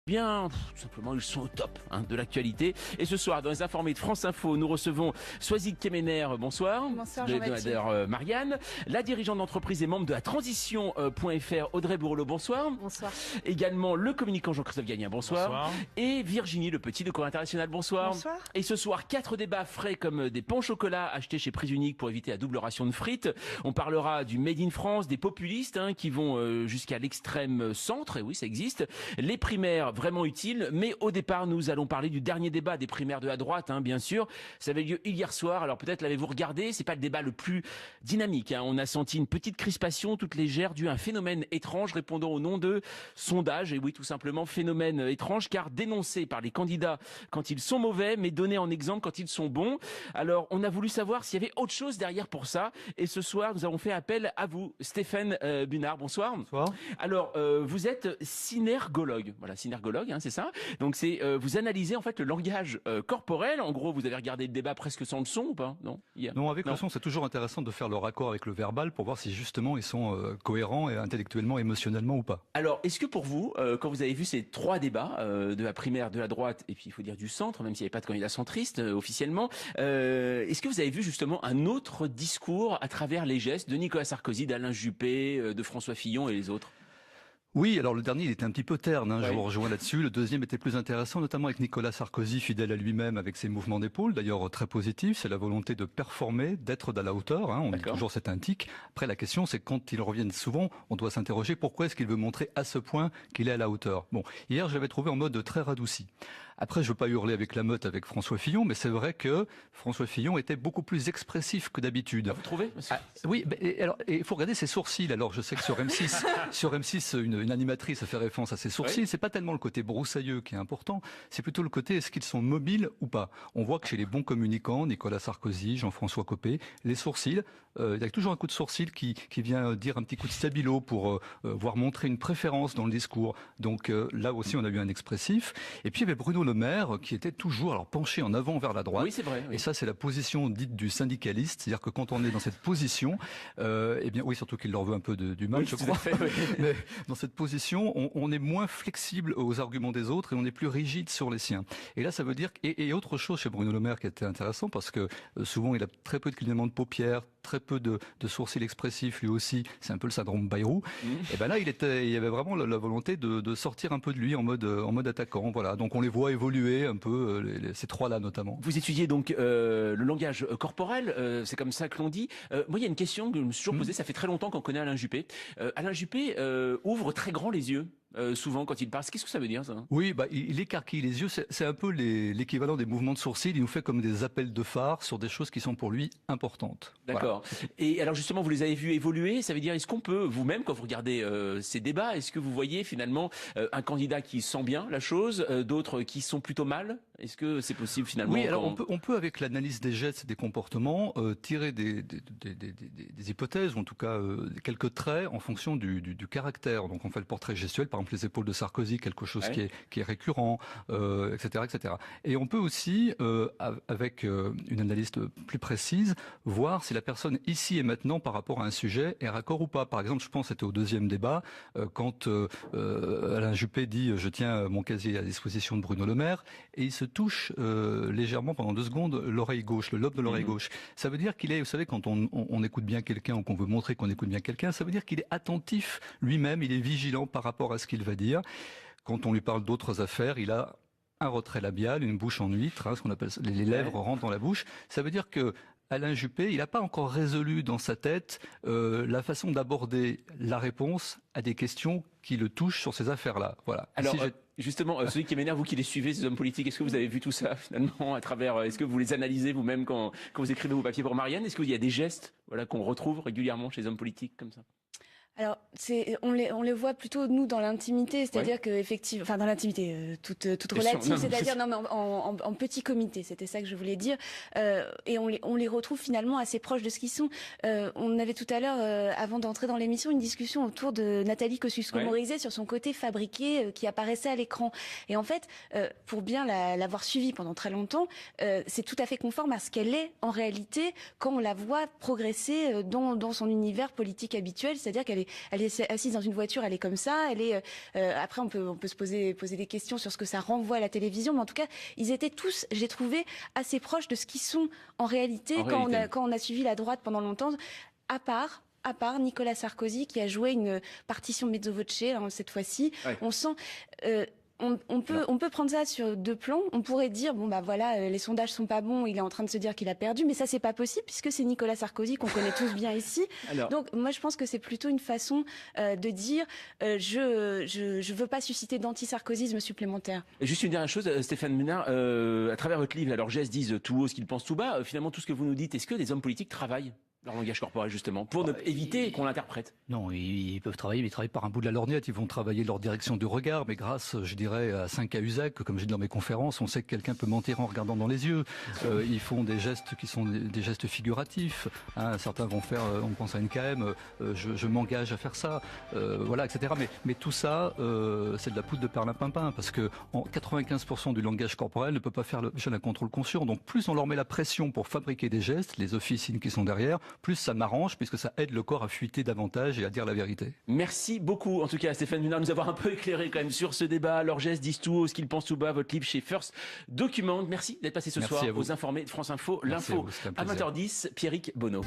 Bien, tout simplement, ils sont au top de l'actualité. Et ce soir, dans les informés de France Info, nous recevons Soisig Kemener, bonsoir. Bonsoir De Jean-Baptiste. Marianne, la dirigeante d'entreprise et membre de la transition.fr, Audrey Bourrelot, bonsoir. Bonsoir. Également le communicant Jean-Christophe Gagnin, bonsoir. Bonsoir. Et Virginie Le Petit de Corps International, bonsoir. Bonsoir. Et ce soir, 4 débats frais comme des pains au chocolat achetés chez Prise Unique pour éviter la double ration de frites. On parlera du Made in France, des populistes qui vont jusqu'à l'extrême centre, et oui, ça existe. Les primaires vraiment utiles, mais au départ, nous allons parler du dernier débat des primaires de la droite, bien sûr. Ça avait lieu hier soir, alors peut-être l'avez-vous regardé, c'est pas le débat le plus dynamique. On a senti une petite crispation toute légère due à un phénomène étrange répondant au nom de sondage. Et oui, tout simplement, phénomène étrange, car dénoncé par les candidats quand ils sont mauvais, mais donné en exemple quand ils sont bons. Alors, on a voulu savoir s'il y avait autre chose derrière pour ça. Et ce soir, nous avons fait appel à vous, Stéphane Bunard. Bonsoir. Bonsoir. Alors, vous êtes synergologue. Voilà, synergologue, c'est ça. Donc, c'est vous analysez en fait le langage corporel. En gros, vous avez regardé le débat presque sans le son ou pas? Non. Hier. Non, avec le son, c'est toujours intéressant de faire le raccord avec le verbal pour voir si justement ils sont cohérents et intellectuellement, émotionnellement ou pas. Alors, est-ce que pour vous, quand vous avez vu ces 3 débats de la primaire de la droite et puis il faut dire du centre, même s'il n'y avait pas de candidat centriste officiellement, est-ce que vous avez vu justement un autre discours à travers les gestes de Nicolas Sarkozy, d'Alain Juppé, de François Fillon et les autres? Oui, alors le dernier, il était un petit peu terne, Ouais. je vous rejoins là-dessus. Le deuxième était plus intéressant, notamment avec Nicolas Sarkozy, fidèle à lui-même, avec ses mouvements d'épaule, d'ailleurs très positifs. C'est la volonté de performer, d'être à la hauteur. On dit D'accord. toujours c'est un tic. Après, la question, c'est que quand ils reviennent souvent, on doit s'interroger pourquoi est-ce qu'il veut montrer à ce point qu'il est à la hauteur. Bon, hier, je l'avais trouvé en mode très radouci. Après, je veux pas hurler avec la meute avec François Fillon, mais c'est vrai que François Fillon était beaucoup plus expressif que d'habitude. Vous trouvez? Oui, et alors il faut regarder ses sourcils. Alors je sais que sur M6, une animatrice fait référence à ses sourcils. Oui. C'est pas tellement le côté broussailleux qui est important, c'est plutôt le côté est-ce qu'ils sont mobiles ou pas. On voit que chez les bons communicants, Nicolas Sarkozy, Jean-François Copé, les sourcils, il y a toujours un coup de sourcil qui vient dire un petit coup de stabilo pour voir montrer une préférence dans le discours. Donc là aussi on a eu un expressif. Et puis il y avait Bruno Le Maire qui était toujours alors penché en avant vers la droite. Oui, c'est vrai. Oui. Et ça, c'est la position dite du syndicaliste, c'est-à-dire que quand on est dans cette position, eh bien, oui, surtout qu'il leur veut un peu du mal, Oui, je tout à crois. fait, oui. Mais dans cette position, on est moins flexible aux arguments des autres et on est plus rigide sur les siens. Et là, ça veut dire et autre chose chez Bruno Le Maire qui était intéressant parce que souvent il a très peu de clignements de paupières, très peu de sourcils expressifs, lui aussi. C'est un peu le syndrome Bayrou. Et ben là, il y avait vraiment la volonté de sortir un peu de lui en mode attaquant. Voilà. Donc on les voit évoluer un peu ces 3-là notamment. Vous étudiez donc le langage corporel, c'est comme ça que l'on dit. Moi, il y a une question que je me suis toujours posée, ça fait très longtemps qu'on connaît Alain Juppé. Alain Juppé ouvre très grand les yeux. Souvent quand il parle, qu'est-ce que ça veut dire ça? Oui, il écarquille les yeux. C'est un peu l'équivalent des mouvements de sourcils. Il nous fait comme des appels de phare sur des choses qui sont pour lui importantes. D'accord. Voilà. Et alors justement, vous les avez vus évoluer. Ça veut dire, est-ce qu'on peut, vous-même, quand vous regardez ces débats, est-ce que vous voyez finalement un candidat qui sent bien la chose, d'autres qui sont plutôt mal? Est-ce que c'est possible finalement? Oui, alors on peut avec l'analyse des gestes et des comportements tirer des hypothèses ou en tout cas quelques traits en fonction du caractère. Donc on fait le portrait gestuel, par exemple les épaules de Sarkozy, quelque chose qui est récurrent, etc., etc. Et on peut aussi avec une analyse plus précise voir si la personne ici et maintenant par rapport à un sujet est raccord ou pas. Par exemple, je pense c'était au deuxième débat quand Alain Juppé dit je tiens mon casier à disposition de Bruno Le Maire et il se touche légèrement pendant 2 secondes l'oreille gauche, le lobe de l'oreille gauche. Ça veut dire qu'il est, vous savez, quand on écoute bien quelqu'un ou qu'on veut montrer qu'on écoute bien quelqu'un, ça veut dire qu'il est attentif lui-même, il est vigilant par rapport à ce qu'il va dire. Quand on lui parle d'autres affaires, il a un retrait labial, une bouche en huître, ce qu'on appelle les lèvres rentrent dans la bouche. Ça veut dire que Alain Juppé, il n'a pas encore résolu dans sa tête la façon d'aborder la réponse à des questions qui le touchent sur ces affaires-là. Voilà. Alors, justement, celui qui m'énerve, vous qui les suivez, ces hommes politiques, est-ce que vous avez vu tout ça finalement à travers, est-ce que vous les analysez vous-même quand vous écrivez vos papiers pour Marianne? Est-ce qu'il y a des gestes qu'on retrouve régulièrement chez les hommes politiques comme ça? Alors, on les voit plutôt nous dans l'intimité, c'est-à-dire que effectivement, enfin dans l'intimité toute relative, c'est-à-dire non mais en petit comité, c'était ça que je voulais dire, et on les retrouve finalement assez proches de ce qu'ils sont. On avait tout à l'heure, avant d'entrer dans l'émission, une discussion autour de Nathalie Kosciusko-Morizet sur son côté fabriqué qui apparaissait à l'écran. Et en fait, pour bien l'avoir suivie pendant très longtemps, c'est tout à fait conforme à ce qu'elle est en réalité quand on la voit progresser dans son univers politique habituel, c'est-à-dire qu'elle elle est assise dans une voiture, elle est comme ça. Après, on peut se poser des questions sur ce que ça renvoie à la télévision, mais en tout cas, ils étaient tous, j'ai trouvé, assez proches de ce qu'ils sont en réalité, quand on a suivi la droite pendant longtemps, à part Nicolas Sarkozy qui a joué une partition mezzo voce cette fois-ci. Ouais. On sent... On peut prendre ça sur deux plans. On pourrait dire les sondages sont pas bons, il est en train de se dire qu'il a perdu, mais ça c'est pas possible puisque c'est Nicolas Sarkozy qu'on connaît tous bien ici. Donc moi je pense que c'est plutôt une façon de dire je veux pas susciter d'anti-sarkozysme supplémentaire. Et juste une dernière chose, Stéphane Ménard, à travers votre livre, alors GES disent tout haut ce qu'ils pensent tout bas. Finalement tout ce que vous nous dites, est-ce que des hommes politiques travaillent leur langage corporel justement, pour éviter qu'on l'interprète? Non, ils peuvent travailler, mais ils travaillent par un bout de la lorgnette. Ils vont travailler leur direction de regard, mais grâce, je dirais, à 5 Cahuzac, comme je dis dans mes conférences, on sait que quelqu'un peut mentir en regardant dans les yeux. Ils font des gestes qui sont des gestes figuratifs. Certains vont faire, on pense à NKM, je m'engage à faire ça, voilà, etc. Mais tout ça, c'est de la poudre de perlimpinpin, parce que 95% du langage corporel ne peut pas faire l'objet d'un contrôle conscient. Donc plus on leur met la pression pour fabriquer des gestes, les officines qui sont derrière, plus ça m'arrange, puisque ça aide le corps à fuiter davantage et à dire la vérité. Merci beaucoup, en tout cas, Stéphane Ménard, nous avoir un peu éclairé quand même sur ce débat. Leurs gestes disent tout haut, ce qu'ils pensent tout bas, votre livre chez First Document. Merci d'être passé ce soir aux informés de France Info. L'info à 20h10, Pierrick Bonneau.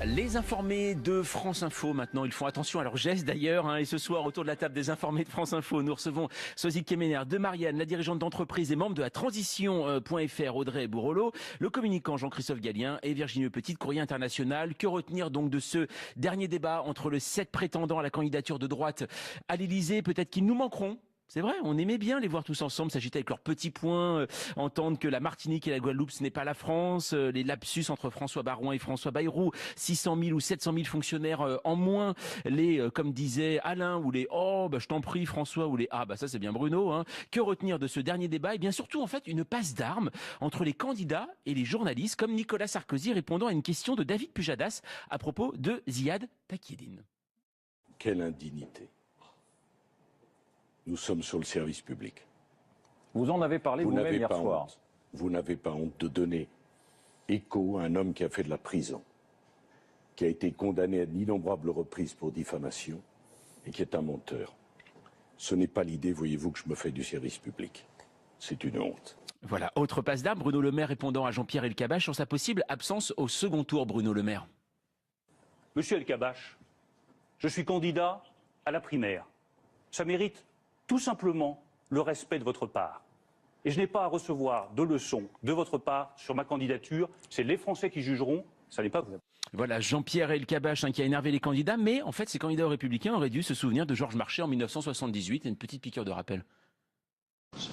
Les informés de France Info, maintenant, ils font attention à leurs gestes d'ailleurs. Et ce soir, autour de la table des informés de France Info, nous recevons Sozik Kemener, de Marianne, la dirigeante d'entreprise et membre de la transition.fr, Audrey Bourrelot, le communicant Jean-Christophe Gallien et Virginie Petit, Courrier International. Que retenir donc de ce dernier débat entre les 7 prétendants à la candidature de droite à l'Élysée? Peut-être qu'ils nous manqueront. C'est vrai, on aimait bien les voir tous ensemble, s'agiter avec leurs petits points, entendre que la Martinique et la Guadeloupe, ce n'est pas la France, les lapsus entre François Baroin et François Bayrou, 600 000 ou 700 000 fonctionnaires en moins, les, comme disait Alain, ou les « Oh, je t'en prie François », ou les « Ah, ça c'est bien Bruno ». Que retenir de ce dernier débat? Et bien surtout, en fait, une passe d'armes entre les candidats et les journalistes, comme Nicolas Sarkozy répondant à une question de David Pujadas à propos de Ziad Takieddine. Quelle indignité! Nous sommes sur le service public. Vous en avez parlé vous-même hier soir. Vous n'avez pas honte de donner écho à un homme qui a fait de la prison, qui a été condamné à d'innombrables reprises pour diffamation et qui est un menteur. Ce n'est pas l'idée, voyez-vous, que je me fais du service public. C'est une honte. Voilà, autre passe d'armes, Bruno Le Maire répondant à Jean-Pierre Elkabbach sur sa possible absence au second tour. Bruno Le Maire. Monsieur Elkabbach, je suis candidat à la primaire. Ça mérite tout simplement le respect de votre part. Et je n'ai pas à recevoir de leçons de votre part sur ma candidature. C'est les Français qui jugeront, ça n'est pas vous. Voilà, Jean-Pierre Elkabbach qui a énervé les candidats, mais en fait ces candidats aux Républicains auraient dû se souvenir de Georges Marchais en 1978. Une petite piqûre de rappel.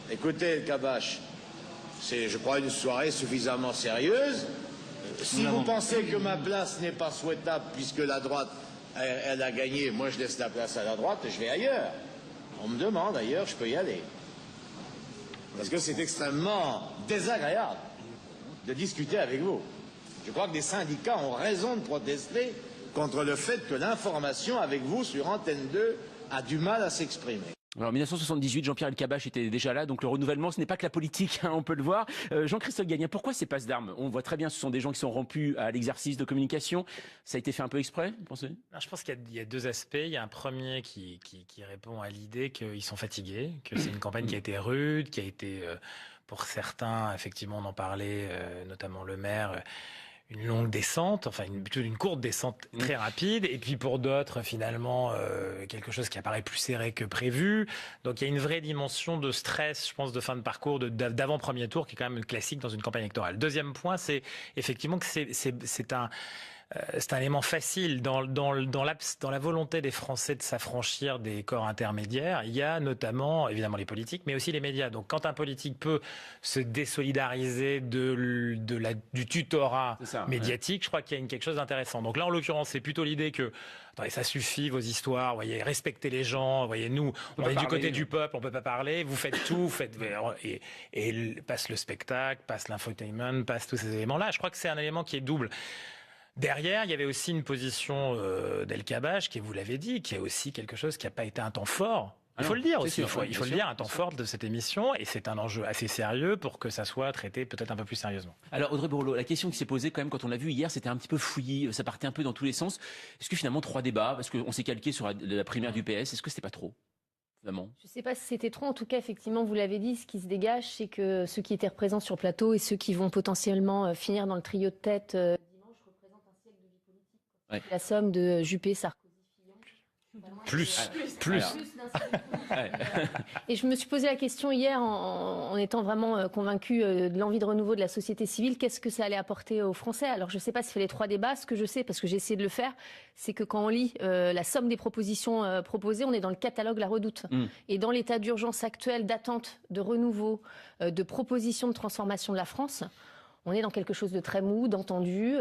Écoutez Elkabbach, c'est je crois une soirée suffisamment sérieuse. Si vous pensez que ma place n'est pas souhaitable puisque la droite elle a gagné, moi je laisse la place à la droite et je vais ailleurs. On me demande ailleurs, je peux y aller. Parce que c'est extrêmement désagréable de discuter avec vous. Je crois que les syndicats ont raison de protester contre le fait que l'information avec vous sur Antenne 2 a du mal à s'exprimer. Alors, en 1978, Jean-Pierre Elkabbach était déjà là, donc le renouvellement, ce n'est pas que la politique, on peut le voir. Jean-Christophe Gallien, pourquoi ces passes d'armes? On voit très bien, ce sont des gens qui sont rompus à l'exercice de communication. Ça a été fait un peu exprès, vous pensez? Alors, je pense qu'il y a deux aspects. Il y a un premier qui répond à l'idée qu'ils sont fatigués, que c'est une campagne qui a été rude, qui a été, pour certains, effectivement, on en parlait, notamment le maire, une longue descente, enfin plutôt une courte descente très rapide, et puis pour d'autres finalement quelque chose qui apparaît plus serré que prévu. Donc il y a une vraie dimension de stress, je pense, de fin de parcours, d'avant-premier tour, qui est quand même classique dans une campagne électorale. Deuxième point, c'est effectivement que c'est un élément facile dans la volonté des Français de s'affranchir des corps intermédiaires. Il y a notamment, évidemment, les politiques, mais aussi les médias. Donc, quand un politique peut se désolidariser du tutorat médiatique, je crois qu'il y a quelque chose d'intéressant. Donc là, en l'occurrence, c'est plutôt l'idée que attendez, ça suffit, vos histoires, voyez, respectez les gens, voyez, nous, on est du côté du peuple, on peut pas parler, vous faites tout, vous faites, et passe le spectacle, passe l'infotainment, passe tous ces éléments-là. Je crois que c'est un élément qui est double. Derrière, il y avait aussi une position d'Elkabbach, qui, vous l'avez dit, qui est aussi quelque chose qui n'a pas été un temps fort Il faut le dire aussi, il faut le dire, un temps fort de cette émission, et c'est un enjeu assez sérieux pour que ça soit traité peut-être un peu plus sérieusement. Alors Audrey Borloo, la question qui s'est posée quand même quand on l'a vu hier, c'était un petit peu fouillis, ça partait un peu dans tous les sens. Est-ce que finalement 3 débats, parce qu'on s'est calqué sur la primaire du PS, est-ce que c'était pas trop finalement? Je ne sais pas si c'était trop, en tout cas effectivement vous l'avez dit, ce qui se dégage c'est que ceux qui étaient présents sur le plateau et ceux qui vont potentiellement finir dans le trio de tête dimanche représentent un siècle de vie politique. Ouais. La somme de Juppé, Sarkozy, Fillon. Plus. Et je me suis posé la question hier en étant vraiment convaincue de l'envie de renouveau de la société civile. Qu'est-ce que ça allait apporter aux Français? Alors je ne sais pas s'il fait les 3 débats. Ce que je sais, parce que j'ai essayé de le faire, c'est que quand on lit la somme des propositions proposées, on est dans le catalogue La Redoute. Et dans l'état d'urgence actuel d'attente, de renouveau, de propositions de transformation de la France, on est dans quelque chose de très mou, d'entendu.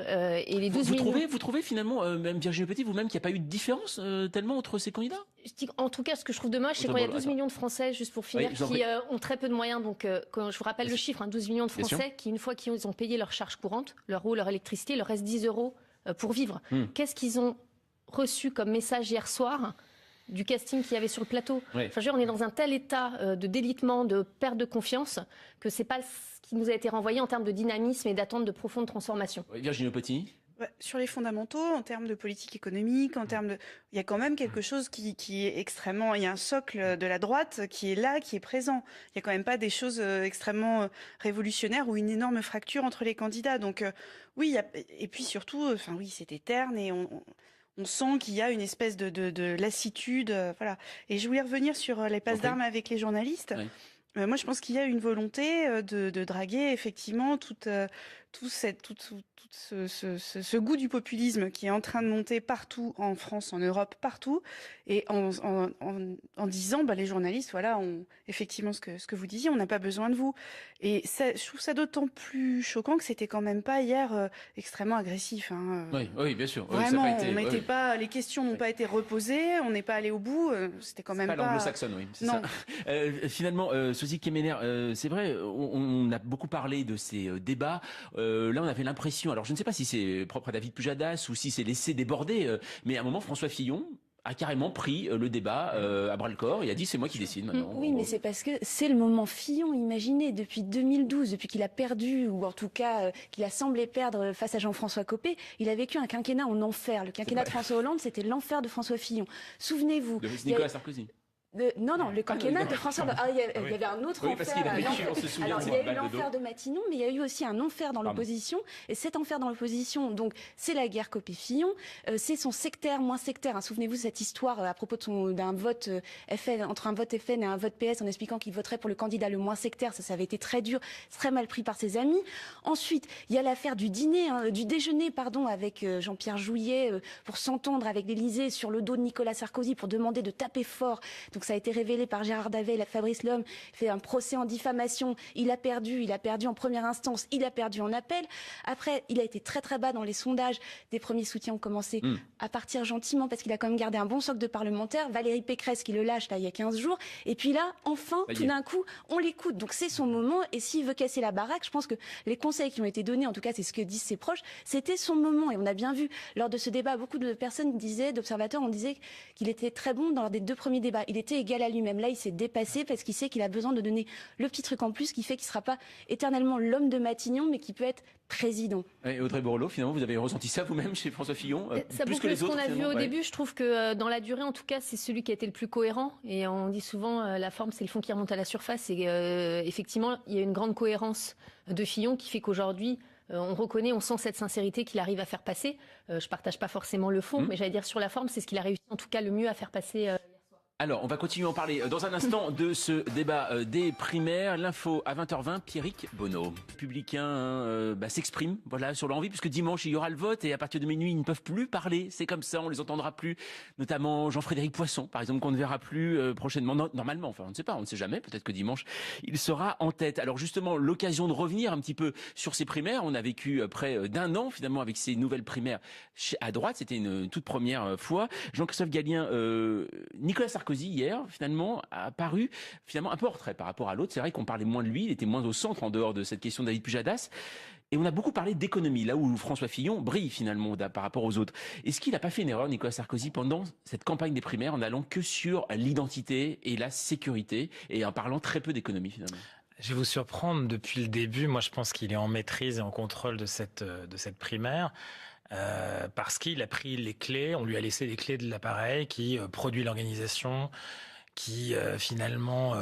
Et les 12 vous trouvez finalement, même Virginie Petit, vous-même, qu'il n'y a pas eu de différence tellement entre ces candidats? En tout cas, ce que je trouve dommage, c'est qu'il y a 12 millions de Français, juste pour finir, qui ont très peu de moyens. Donc, quand je vous rappelle le chiffre, 12 millions de Français qui, une fois qu'ils ont payé leurs charges courantes, leur eau, leur électricité, il leur reste 10 € pour vivre. Qu'est-ce qu'ils ont reçu comme message hier soir du casting qu'il y avait sur le plateau? Enfin, je veux dire, on est dans un tel état de délitement, de perte de confiance, que c'est pas ce qui nous a été renvoyé en termes de dynamisme et d'attente de profonde transformation. Virginie Petit. Sur les fondamentaux, en termes de politique économique, il y a quand même quelque chose qui est extrêmement, il y a un socle de la droite qui est là, qui est présent. Il y a quand même pas des choses extrêmement révolutionnaires ou une énorme fracture entre les candidats. Donc oui, et puis surtout, oui, c'était terne et on sent qu'il y a une espèce de lassitude, voilà. Et je voulais revenir sur les passes d'armes avec les journalistes. Oui. Moi, je pense qu'il y a une volonté de draguer effectivement tout ce goût du populisme qui est en train de monter partout en France, en Europe, partout, et en disant, les journalistes, voilà, effectivement ce que vous disiez, on n'a pas besoin de vous. Et ça, je trouve ça d'autant plus choquant que c'était quand même pas hier extrêmement agressif. Oui, bien sûr. Vraiment, les questions n'ont pas été reposées, on n'est pas allé au bout. C'était quand même pas l'anglo-saxonne, oui. C'est non. Ça. Finalement, Sophie Kemener, c'est vrai, on a beaucoup parlé de ces débats. Là, on avait l'impression, alors je ne sais pas si c'est propre à David Pujadas ou si c'est laissé déborder, mais à un moment, François Fillon a carrément pris le débat à bras-le-corps et a dit c'est moi qui décide maintenant. Oui, mais c'est parce que c'est le moment Fillon. Imaginez, depuis 2012, depuis qu'il a perdu, ou en tout cas qu'il a semblé perdre face à Jean-François Copé, il a vécu un quinquennat en enfer. Le quinquennat de François Hollande, c'était l'enfer de François Fillon. Souvenez-vous. De Nicolas Sarkozy. Non, le quinquennat de François Hollande. Il y avait un autre enfer. Parce qu'il a vécu, on se souvient de cette balle de dos. Il y a eu l'enfer de Matignon, mais il y a eu aussi un enfer dans l'opposition. Et cet enfer dans l'opposition, donc, c'est la guerre Copé-Fillon. C'est son sectaire, moins sectaire. Souvenez-vous de cette histoire à propos d'un vote FN, entre un vote FN et un vote PS, en expliquant qu'il voterait pour le candidat le moins sectaire. Ça avait été très dur, très mal pris par ses amis. Ensuite, il y a l'affaire du déjeuner, avec Jean-Pierre Jouyet, pour s'entendre avec l'Élysée sur le dos de Nicolas Sarkozy, pour demander de taper fort. Donc ça a été révélé par Gérard Davet, Fabrice Lhomme, fait un procès en diffamation. Il a perdu en première instance, il a perdu en appel. Après, il a été très très bas dans les sondages. Des premiers soutiens ont commencé à partir gentiment parce qu'il a quand même gardé un bon socle de parlementaires. Valérie Pécresse qui le lâche là il y a 15 jours. Et puis là, enfin, tout d'un coup, on l'écoute. Donc c'est son moment. Et s'il veut casser la baraque, je pense que les conseils qui ont été donnés, en tout cas c'est ce que disent ses proches, c'était son moment. Et on a bien vu lors de ce débat, beaucoup de personnes d'observateurs, on disait qu'il était très bon lors des 2 premiers débats. Il était égal à lui-même. Là, il s'est dépassé parce qu'il sait qu'il a besoin de donner le petit truc en plus qui fait qu'il ne sera pas éternellement l'homme de Matignon, mais qui peut être président. Et Audrey Borloo, finalement, vous avez ressenti ça vous-même chez François Fillon ça plus que les autres, ce qu'on a vu au début, je trouve que dans la durée, en tout cas, c'est celui qui a été le plus cohérent. Et on dit souvent, la forme, c'est le fond qui remonte à la surface. Et effectivement, il y a une grande cohérence de Fillon qui fait qu'aujourd'hui, on reconnaît, on sent cette sincérité qu'il arrive à faire passer. Je partage pas forcément le fond, mais j'allais dire sur la forme, c'est ce qu'il a réussi en tout cas le mieux à faire passer. Alors, on va continuer à en parler dans un instant de ce débat des primaires. L'info à 20h20, Pierrick Bonneau. Publicain s'exprime sur l'envie, puisque dimanche, il y aura le vote et à partir de minuit, ils ne peuvent plus parler. C'est comme ça, on les entendra plus. Notamment Jean-Frédéric Poisson, par exemple, qu'on ne verra plus prochainement. Normalement, enfin, on ne sait pas, on ne sait jamais. Peut-être que dimanche, il sera en tête. Alors justement, l'occasion de revenir un petit peu sur ces primaires. On a vécu près d'1 an, finalement, avec ces nouvelles primaires à droite. C'était une toute première fois. Jean-Christophe Gallien, Nicolas Sarkozy Sarkozy hier, finalement, a paru finalement un peu en retrait par rapport à l'autre. C'est vrai qu'on parlait moins de lui, il était moins au centre en dehors de cette question de David Pujadas. Et on a beaucoup parlé d'économie, là où François Fillon brille finalement par rapport aux autres. Est-ce qu'il n'a pas fait une erreur, Nicolas Sarkozy, pendant cette campagne des primaires, en allant que sur l'identité et la sécurité, et en parlant très peu d'économie finalement? Je vais vous surprendre, depuis le début, moi je pense qu'il est en maîtrise et en contrôle de cette primaire. Parce qu'il a pris les clés, on lui a laissé les clés de l'appareil qui produit l'organisation, qui finalement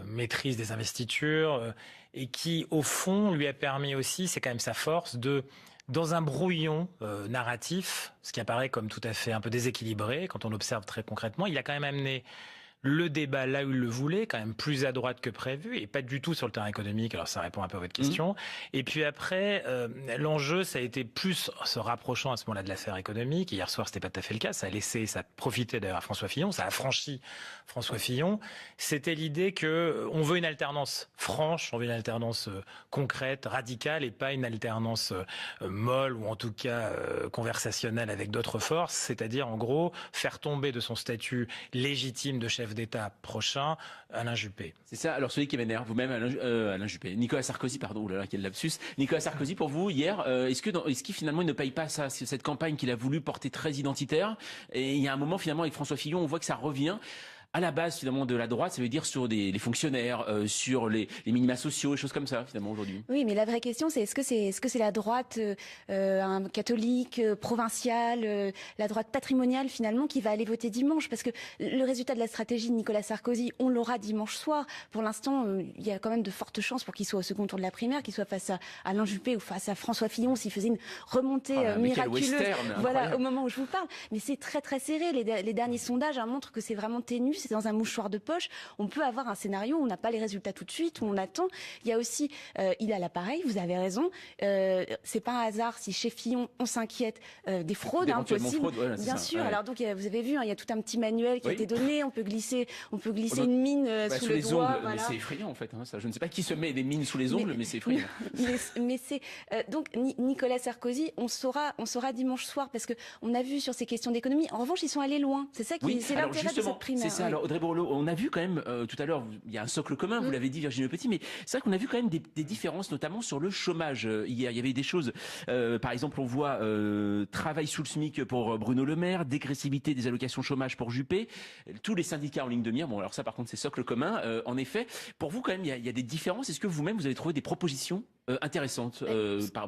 maîtrise des investitures et qui, au fond, lui a permis aussi, c'est quand même sa force, dans un brouillon narratif, ce qui apparaît comme tout à fait un peu déséquilibré quand on observe très concrètement, il a quand même amené le débat là où il le voulait, quand même plus à droite que prévu, et pas du tout sur le terrain économique, alors ça répond un peu à votre question. Et puis après, l'enjeu, ça a été plus se rapprochant à ce moment-là de l'affaire économique. Hier soir, c'était pas tout à fait le cas, ça a profité d'ailleurs à François Fillon, ça a franchi François Fillon. C'était l'idée que on veut une alternance franche, on veut une alternance concrète, radicale, et pas une alternance molle, ou en tout cas conversationnelle avec d'autres forces, c'est-à-dire en gros, faire tomber de son statut légitime de chef d'État prochain, Alain Juppé. C'est ça, alors celui qui m'énerve, vous-même, Alain Juppé. Nicolas Sarkozy, pardon, oh là là, quel lapsus. Nicolas Sarkozy, pour vous, hier, est-ce qu'il finalement il ne paye pas ça, cette campagne qu'il a voulu porter très identitaire? Et il y a un moment, finalement, avec François Fillon, on voit que ça revient à la base finalement de la droite, ça veut dire sur les fonctionnaires, sur les minima sociaux, des choses comme ça finalement aujourd'hui. Oui, mais la vraie question c'est est-ce que c'est la droite un catholique, provinciale, la droite patrimoniale finalement qui va aller voter dimanche, parce que le résultat de la stratégie de Nicolas Sarkozy, on l'aura dimanche soir. Pour l'instant, il y a quand même de fortes chances pour qu'il soit au second tour de la primaire, qu'il soit face à Alain Juppé ou face à François Fillon s'il faisait une remontée miraculeuse. Voilà, au moment où je vous parle. Mais c'est très très serré. Les derniers sondages montrent que c'est vraiment ténu. C'est dans un mouchoir de poche. On peut avoir un scénario où on n'a pas les résultats tout de suite, où on attend. Il y a aussi, il a l'appareil, vous avez raison. C'est pas un hasard si chez Fillon, on s'inquiète des fraudes possibles. Voilà, bien ça, sûr. ouais. Alors donc, vous avez vu, il y a tout un petit manuel qui a été donné. On peut glisser une mine sous le les doigt. Ongles, Voilà. Mais c'est effrayant en fait. Ça, je ne sais pas qui se met des mines sous les ongles, mais c'est effrayant. mais c'est donc Nicolas Sarkozy, on saura dimanche soir, parce que on a vu sur ces questions d'économie. En revanche, ils sont allés loin. C'est ça qui, c'est l'intérêt de cette primaire. C'est ça. Alors Audrey Borloo, on a vu quand même tout à l'heure, il y a un socle commun, vous l'avez dit Virginie Petit, mais c'est vrai qu'on a vu quand même des différences, notamment sur le chômage. Hier, il y avait des choses, par exemple, on voit travail sous le SMIC pour Bruno Le Maire, dégressivité des allocations chômage pour Juppé, tous les syndicats en ligne de mire. Bon, alors ça, par contre, c'est socle commun. En effet, pour vous, quand même, il y a des différences. Est-ce que vous-même, vous avez trouvé des propositions intéressantes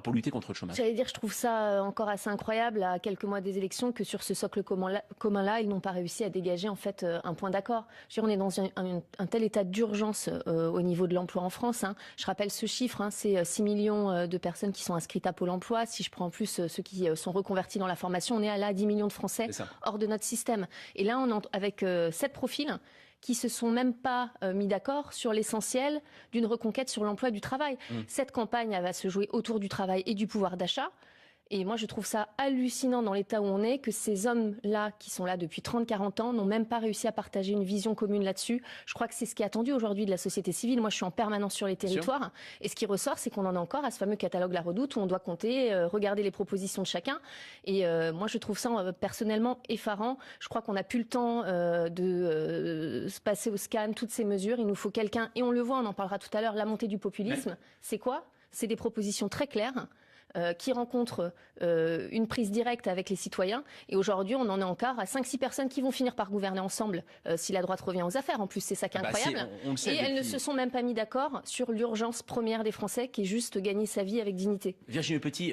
pour lutter contre le chômage? J'allais dire, je trouve ça encore assez incroyable, à quelques mois des élections, que sur ce socle commun-là, ils n'ont pas réussi à dégager en fait un point d'accord. On est dans un tel état d'urgence au niveau de l'emploi en France. Je rappelle ce chiffre, c'est 6 millions de personnes qui sont inscrites à Pôle emploi. Si je prends en plus ceux qui sont reconvertis dans la formation, on est à 10 millions de Français hors de notre système. Et là, on est avec 7 profils qui se sont même pas mis d'accord sur l'essentiel d'une reconquête sur l'emploi du travail. Cette campagne, elle va se jouer autour du travail et du pouvoir d'achat. Et moi, je trouve ça hallucinant dans l'état où on est, que ces hommes-là, qui sont là depuis 30-40 ans, n'ont même pas réussi à partager une vision commune là-dessus. Je crois que c'est ce qui est attendu aujourd'hui de la société civile. Moi, je suis en permanence sur les territoires. Et ce qui ressort, c'est qu'on en a encore à ce fameux catalogue La Redoute, où on doit compter, regarder les propositions de chacun. Et moi, je trouve ça personnellement effarant. Je crois qu'on n'a plus le temps de se passer au scan, toutes ces mesures. Il nous faut quelqu'un, et on le voit, on en parlera tout à l'heure, la montée du populisme. C'est quoi? C'est des propositions très claires, qui rencontrent une prise directe avec les citoyens. Et aujourd'hui, on en est encore à 5-6 personnes qui vont finir par gouverner ensemble si la droite revient aux affaires. En plus, c'est ça qui est incroyable. Et elles ne se sont même pas mis d'accord sur l'urgence première des Français, qui est juste gagner sa vie avec dignité. Virginie Petit,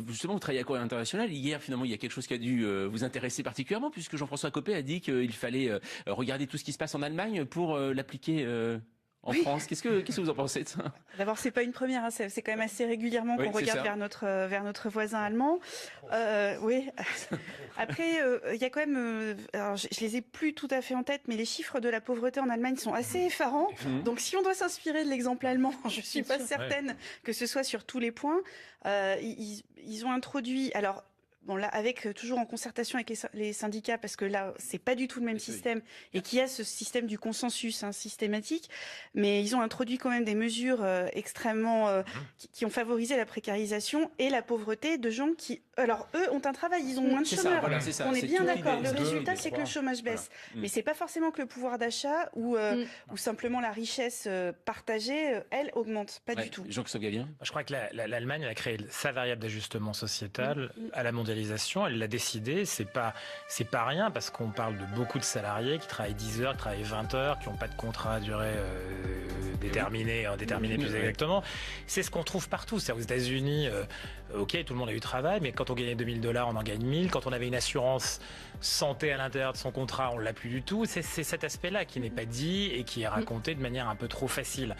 justement, vous travaillez à Courrier International. Hier, finalement, il y a quelque chose qui a dû vous intéresser particulièrement, puisque Jean-François Copé a dit qu'il fallait regarder tout ce qui se passe en Allemagne pour l'appliquer en France. Qu'est-ce que vous en pensez de ça? D'abord, c'est pas une première, c'est quand même assez régulièrement qu'on regarde vers notre voisin allemand. Oui. Après, il y a quand même, alors je les ai plus tout à fait en tête, mais les chiffres de la pauvreté en Allemagne sont assez effarants. Donc, si on doit s'inspirer de l'exemple allemand, je suis pas certaine que ce soit sur tous les points. Ils ont introduit, alors, bon là, avec toujours en concertation avec les syndicats, parce que là, c'est pas du tout le même système, et qu'il y a ce système du consensus systématique, mais ils ont introduit quand même des mesures extrêmement qui ont favorisé la précarisation et la pauvreté de gens qui, alors eux, ont un travail, ils ont moins de chômeurs. On est bien d'accord. Le résultat, c'est que le chômage baisse, mais c'est pas forcément que le pouvoir d'achat ou simplement la richesse partagée, elle augmente, pas du tout. Jean-Christophe Gallien. Je crois que l'Allemagne a créé sa variable d'ajustement sociétal à la mondialisation. Elle l'a décidé. C'est pas rien parce qu'on parle de beaucoup de salariés qui travaillent 10 heures, qui travaillent 20 heures, qui n'ont pas de contrat à durée déterminée plus exactement. C'est ce qu'on trouve partout. C'est aux États-Unis. Ok, tout le monde a eu travail, mais quand on gagnait $2000, on en gagne 1000. Quand on avait une assurance santé à l'intérieur de son contrat, on l'a plus du tout. C'est cet aspect-là qui n'est pas dit et qui est raconté de manière un peu trop facile,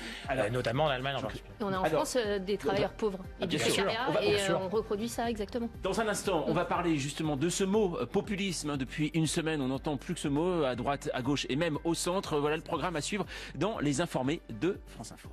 notamment en Allemagne en particulier. On a en France des travailleurs pauvres et du précariat, et on reproduit ça exactement. Dans un instant, on va parler justement de ce mot populisme. Depuis une semaine, on n'entend plus que ce mot à droite, à gauche et même au centre. Voilà le programme à suivre dans Les Informés de France Info.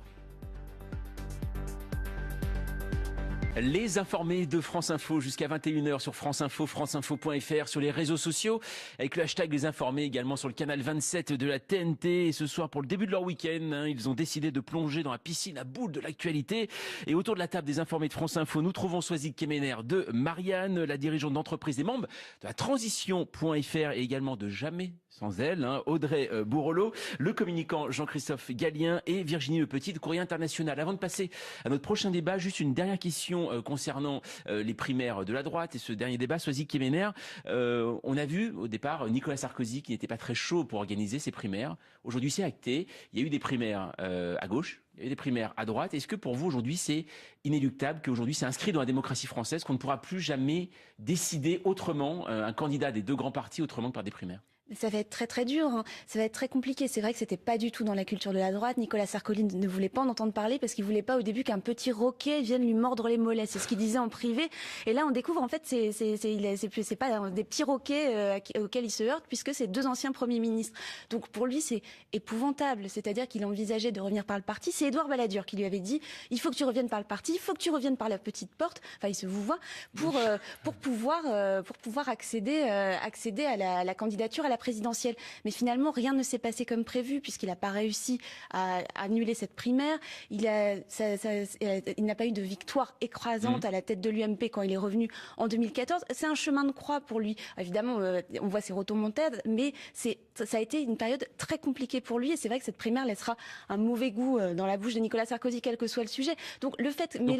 Les Informés de France Info jusqu'à 21h sur France Info, franceinfo.fr, sur les réseaux sociaux, avec le hashtag Les Informés, également sur le canal 27 de la TNT. Et ce soir, pour le début de leur week-end, ils ont décidé de plonger dans la piscine à boules de l'actualité. Et autour de la table des Informés de France Info, nous trouvons Soazic Kemener de Marianne, la dirigeante d'entreprise et membre de la transition.fr et également de Jamais sans elle, Audrey Bourrelot, le communicant Jean-Christophe Gallien et Virginie Le Petit de Courrier International. Avant de passer à notre prochain débat, juste une dernière question concernant les primaires de la droite et ce dernier débat, Soazic Kemener. On a vu au départ Nicolas Sarkozy qui n'était pas très chaud pour organiser ces primaires. Aujourd'hui, c'est acté. Il y a eu des primaires à gauche. Il y a eu des primaires à droite. Est-ce que pour vous, aujourd'hui, c'est inéluctable, qu'aujourd'hui, c'est inscrit dans la démocratie française, qu'on ne pourra plus jamais décider autrement, un candidat des deux grands partis, autrement que par des primaires? Ça va être très très dur, ça va être très compliqué. C'est vrai que c'était pas du tout dans la culture de la droite. Nicolas Sarkozy ne voulait pas en entendre parler parce qu'il voulait pas au début qu'un petit roquet vienne lui mordre les mollets. C'est ce qu'il disait en privé. Et là, on découvre en fait c'est pas des petits roquets auxquels il se heurte puisque c'est deux anciens premiers ministres. Donc pour lui, c'est épouvantable. C'est-à-dire qu'il envisageait de revenir par le parti. C'est Édouard Balladur qui lui avait dit il faut que tu reviennes par le parti, il faut que tu reviennes par la petite porte. Enfin, il se vouvoie pour pouvoir accéder à la candidature à la présidentielle. Mais finalement, rien ne s'est passé comme prévu puisqu'il n'a pas réussi à annuler cette primaire. Il n'a pas eu de victoire écrasante à la tête de l'UMP quand il est revenu en 2014. C'est un chemin de croix pour lui. Évidemment, on voit ses rotomontades, mais ça a été une période très compliquée pour lui et c'est vrai que cette primaire laissera un mauvais goût dans la bouche de Nicolas Sarkozy, quel que soit le sujet. Donc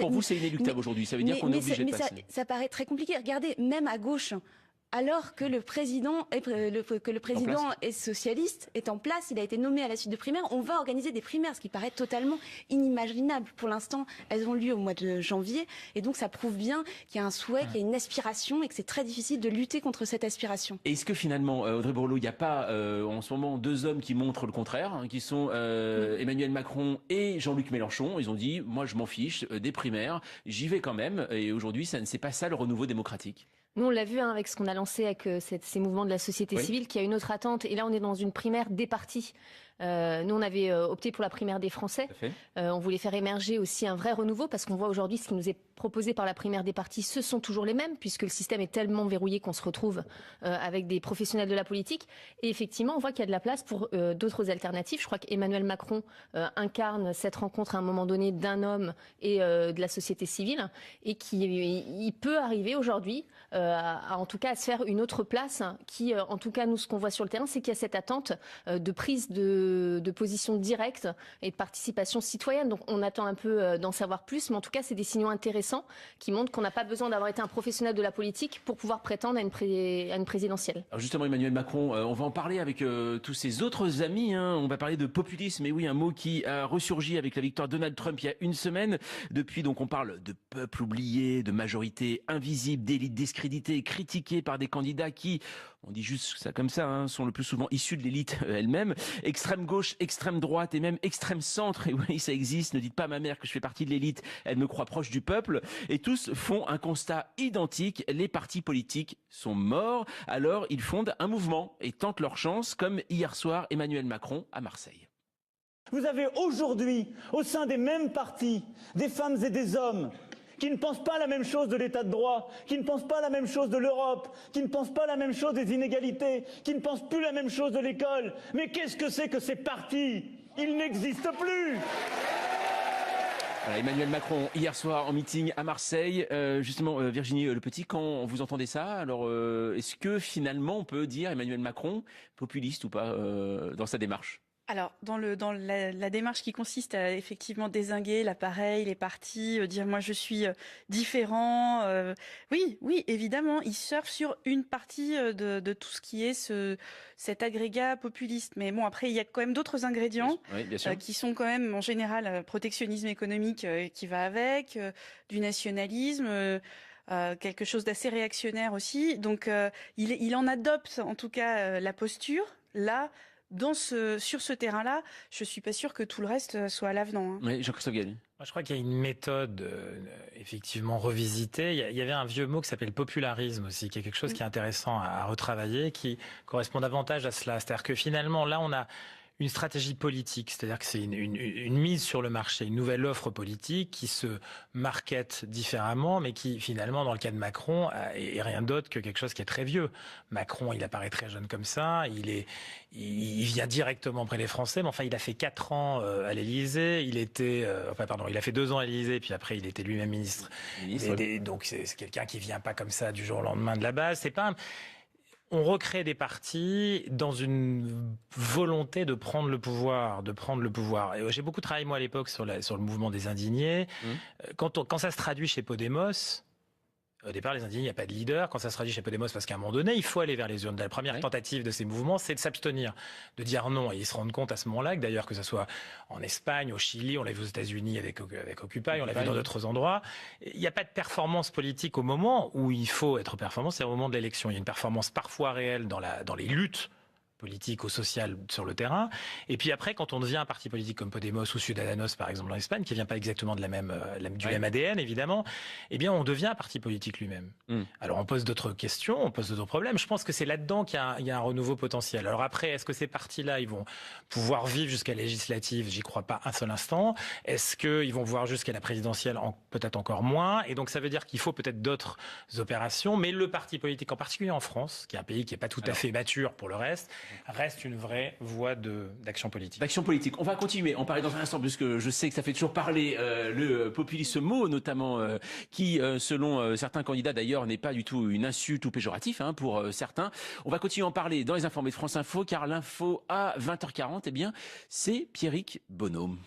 pour vous, c'est inéluctable aujourd'hui. Ça veut dire qu'on est obligé de passer. Ça paraît très compliqué. Regardez, même à gauche, alors que le président est socialiste, est en place, il a été nommé à la suite de primaires, on va organiser des primaires, ce qui paraît totalement inimaginable. Pour l'instant, elles ont lieu au mois de janvier, et donc ça prouve bien qu'il y a un souhait, qu'il y a une aspiration, et que c'est très difficile de lutter contre cette aspiration. Et est-ce que finalement, Audrey Bourrelot, il n'y a pas en ce moment deux hommes qui montrent le contraire, qui sont Emmanuel Macron et Jean-Luc Mélenchon? Ils ont dit, moi je m'en fiche des primaires, j'y vais quand même, et aujourd'hui, c'est pas ça le renouveau démocratique. Nous, on l'a vu avec ce qu'on a lancé avec ces mouvements de la société civile, qui a une autre attente. Et là, on est dans une primaire des partis. Nous, on avait opté pour la primaire des Français. On voulait faire émerger aussi un vrai renouveau parce qu'on voit aujourd'hui ce qui nous est proposé par la primaire des partis, ce sont toujours les mêmes puisque le système est tellement verrouillé qu'on se retrouve avec des professionnels de la politique. Et effectivement, on voit qu'il y a de la place pour d'autres alternatives. Je crois qu'Emmanuel Macron incarne cette rencontre à un moment donné d'un homme et de la société civile et il peut arriver aujourd'hui en tout cas à se faire une autre place qui, en tout cas, nous, ce qu'on voit sur le terrain, c'est qu'il y a cette attente de prise de position directe et de participation citoyenne. Donc on attend un peu d'en savoir plus, mais en tout cas c'est des signaux intéressants qui montrent qu'on n'a pas besoin d'avoir été un professionnel de la politique pour pouvoir prétendre à une présidentielle. Alors justement, Emmanuel Macron, on va en parler avec tous ses autres amis, on va parler de populisme, et oui, un mot qui a ressurgi avec la victoire de Donald Trump il y a une semaine. Depuis, donc, on parle de peuple oublié, de majorité invisible, d'élite discréditée, critiquée par des candidats qui, on dit juste ça comme ça, sont le plus souvent issus de l'élite elle-même. Extrême gauche, extrême droite et même extrême centre. Et oui, ça existe. Ne dites pas à ma mère que je fais partie de l'élite. Elle me croit proche du peuple. Et tous font un constat identique. Les partis politiques sont morts. Alors, ils fondent un mouvement et tentent leur chance, comme hier soir Emmanuel Macron à Marseille. Vous avez aujourd'hui, au sein des mêmes partis, des femmes et des hommes qui ne pensent pas la même chose de l'état de droit, qui ne pensent pas la même chose de l'Europe, qui ne pensent pas la même chose des inégalités, qui ne pensent plus la même chose de l'école. Mais qu'est-ce que c'est que ces partis? Ils n'existent plus. Voilà, Emmanuel Macron, hier soir en meeting à Marseille. Justement, Virginie Le Petit, quand vous entendez ça, alors est-ce que finalement on peut dire Emmanuel Macron populiste ou pas dans sa démarche? Alors, dans la démarche qui consiste à effectivement dézinguer l'appareil, les partis, dire moi je suis différent, oui, évidemment, il surfe sur une partie de tout ce qui est cet agrégat populiste. Mais bon, après, il y a quand même d'autres ingrédients qui sont quand même en général protectionnisme économique qui va avec, du nationalisme. Quelque chose d'assez réactionnaire aussi. Donc, il en adopte en tout cas la posture là. Sur ce terrain-là, je suis pas sûre que tout le reste soit à l'avenant. Oui, Jean-Christophe Galy. Moi, je crois qu'il y a une méthode effectivement revisitée. Il y avait un vieux mot qui s'appelle popularisme aussi, qui est quelque chose qui est intéressant à retravailler, qui correspond davantage à cela. C'est-à-dire que finalement, là, on a une stratégie politique, c'est-à-dire que c'est une mise sur le marché, une nouvelle offre politique qui se market différemment, mais qui finalement, dans le cas de Macron, est rien d'autre que quelque chose qui est très vieux. Macron, il apparaît très jeune comme ça, il vient directement près des Français, mais enfin, il a fait 4 ans à l'Élysée, il a fait 2 ans à l'Élysée, puis après, il était lui-même ministre. Donc, c'est quelqu'un qui vient pas comme ça du jour au lendemain de la base. C'est pas on recrée des partis dans une volonté de prendre le pouvoir, Et j'ai beaucoup travaillé, moi, à l'époque, sur le mouvement des indignés. Quand ça se traduit chez Podemos, au départ, les indignés, il n'y a pas de leader. Quand ça se traduit chez Podemos, parce qu'à un moment donné, il faut aller vers les urnes. La première tentative de ces mouvements, c'est de s'abstenir, de dire non. Et ils se rendent compte à ce moment-là, que d'ailleurs, que ce soit en Espagne, au Chili, on l'a vu aux États-Unis avec Occupy, on l'a vu dans d'autres endroits. Il n'y a pas de performance politique au moment où il faut être performant, c'est au moment de l'élection. Il y a une performance parfois réelle dans les luttes politique ou social sur le terrain. Et puis après, quand on devient un parti politique comme Podemos ou Ciudadanos, par exemple, en Espagne, qui vient pas exactement de du même ADN, évidemment, eh bien, on devient un parti politique lui-même. Alors, on pose d'autres questions, on pose d'autres problèmes. Je pense que c'est là-dedans qu'il y a un renouveau potentiel. Alors après, est-ce que ces partis-là, ils vont pouvoir vivre jusqu'à la législative? J'y crois pas un seul instant. Est-ce qu'ils vont voir jusqu'à la présidentielle? Peut-être encore moins. Et donc, ça veut dire qu'il faut peut-être d'autres opérations. Mais le parti politique, en particulier en France, qui est un pays qui n'est pas tout à fait mature pour le reste, reste une vraie voie d'action politique. D'action politique. On va continuer, en parler dans un instant, puisque je sais que ça fait toujours parler le populisme, mot notamment, qui, selon certains candidats d'ailleurs, n'est pas du tout une insulte ou péjoratif pour certains. On va continuer à en parler dans les informés de France Info, car l'info à 20h40, eh bien, c'est Pierrick Bonhomme.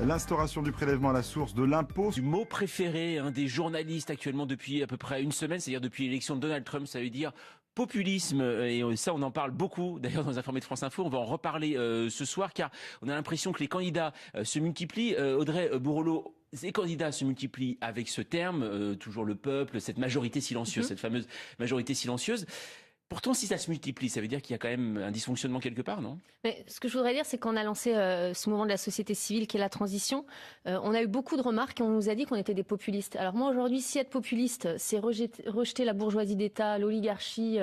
L'instauration du prélèvement à la source de l'impôt. Du mot préféré des journalistes actuellement depuis à peu près une semaine, c'est-à-dire depuis l'élection de Donald Trump, ça veut dire populisme, et ça on en parle beaucoup d'ailleurs dans les informés de France Info. On va en reparler ce soir, car on a l'impression que les candidats se multiplient. Audrey Bourrelot, ces candidats se multiplient avec ce terme, toujours le peuple, cette majorité silencieuse, cette fameuse majorité silencieuse. Pourtant, si ça se multiplie, ça veut dire qu'il y a quand même un dysfonctionnement quelque part, non? Mais ce que je voudrais dire, c'est qu'on a lancé ce mouvement de la société civile qui est la transition. On a eu beaucoup de remarques et on nous a dit qu'on était des populistes. Alors moi, aujourd'hui, si être populiste, c'est rejeter la bourgeoisie d'État, l'oligarchie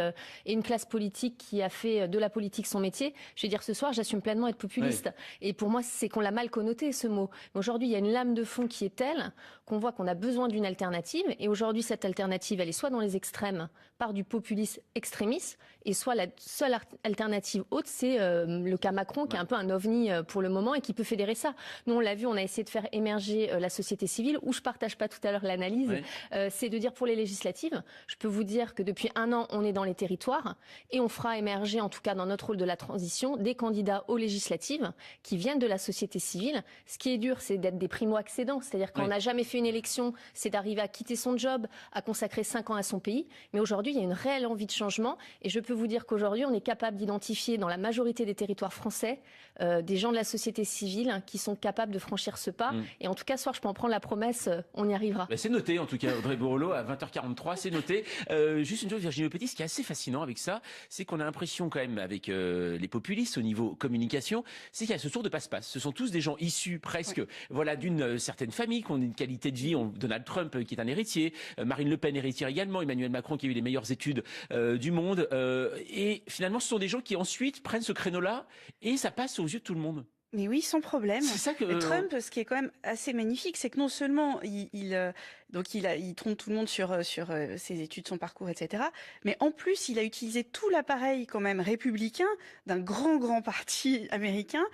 et une classe politique qui a fait de la politique son métier, je vais dire ce soir, j'assume pleinement être populiste. Ouais. Et pour moi, c'est qu'on l'a mal connoté, ce mot. Mais aujourd'hui, il y a une lame de fond qui est telle qu'on voit qu'on a besoin d'une alternative. Et aujourd'hui, cette alternative, elle est soit dans les extrêmes, par du populisme extrémiste, et soit la seule alternative haute, c'est le cas Macron, qui est un peu un ovni pour le moment et qui peut fédérer ça. Nous, on l'a vu, on a essayé de faire émerger la société civile, où je partage pas tout à l'heure l'analyse. C'est de dire pour les législatives, je peux vous dire que depuis 1 an, on est dans les territoires et on fera émerger, en tout cas dans notre rôle de la transition, des candidats aux législatives qui viennent de la société civile. Ce qui est dur, c'est d'être des primo-accédants, c'est-à-dire qu'on n'a jamais fait une élection, c'est d'arriver à quitter son job, à consacrer 5 ans à son pays. Mais aujourd'hui, il y a une réelle envie de changement et je peux vous dire qu'aujourd'hui, on est capable d'identifier dans la majorité des territoires français des gens de la société civile qui sont capables de franchir ce pas. Et en tout cas, ce soir, je peux en prendre la promesse, on y arrivera. C'est noté, en tout cas, Audrey Bourrelot, à 20h43, c'est noté. Juste une chose, Virginie Le Petit, ce qui est assez fascinant avec ça, c'est qu'on a l'impression quand même, avec les populistes au niveau communication, c'est qu'il y a ce tour de passe-passe. Ce sont tous des gens issus presque d'une certaine famille, qui ont une qualité de vie. Donald Trump, qui est un héritier, Marine Le Pen, héritière également, Emmanuel Macron, qui a eu les meilleures études du monde. Et finalement, ce sont des gens qui ensuite prennent ce créneau-là et ça passe aux yeux de tout le monde. Mais oui, sans problème. C'est ça que Trump, ce qui est quand même assez magnifique, c'est que non seulement il trompe tout le monde sur ses études, son parcours, etc. Mais en plus, il a utilisé tout l'appareil quand même républicain d'un grand parti américain,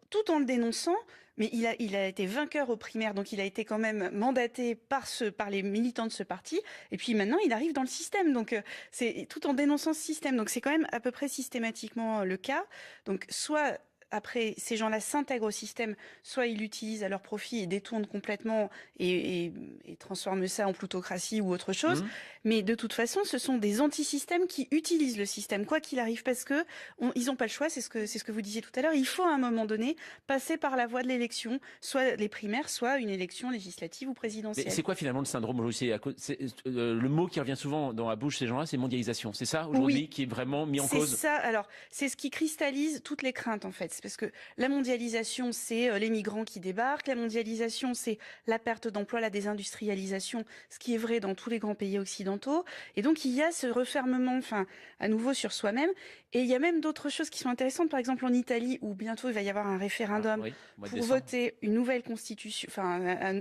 tout en le dénonçant. Mais il a été vainqueur aux primaires, donc il a été quand même mandaté par les militants de ce parti. Et puis maintenant, il arrive dans le système, donc c'est tout en dénonçant ce système. Donc c'est quand même à peu près systématiquement le cas. Donc soit après, ces gens-là s'intègrent au système, soit ils l'utilisent à leur profit et détournent complètement et transforment ça en plutocratie ou autre chose. Mais de toute façon, ce sont des anti-systèmes qui utilisent le système, quoi qu'il arrive, parce que ils n'ont pas le choix, c'est ce que vous disiez tout à l'heure. Il faut à un moment donné passer par la voie de l'élection, soit les primaires, soit une élection législative ou présidentielle. Mais c'est quoi finalement le syndrome aujourd'hui? Le mot qui revient souvent dans la bouche de ces gens-là, c'est mondialisation. C'est ça aujourd'hui qui est vraiment mis en cause? C'est ça. Alors, c'est ce qui cristallise toutes les craintes en fait. Parce que la mondialisation, c'est les migrants qui débarquent. La mondialisation, c'est la perte d'emploi, la désindustrialisation, ce qui est vrai dans tous les grands pays occidentaux. Et donc, il y a ce refermement, à nouveau sur soi-même. Et il y a même d'autres choses qui sont intéressantes. Par exemple, en Italie, où bientôt il va y avoir un référendum pour voter une nouvelle constitution,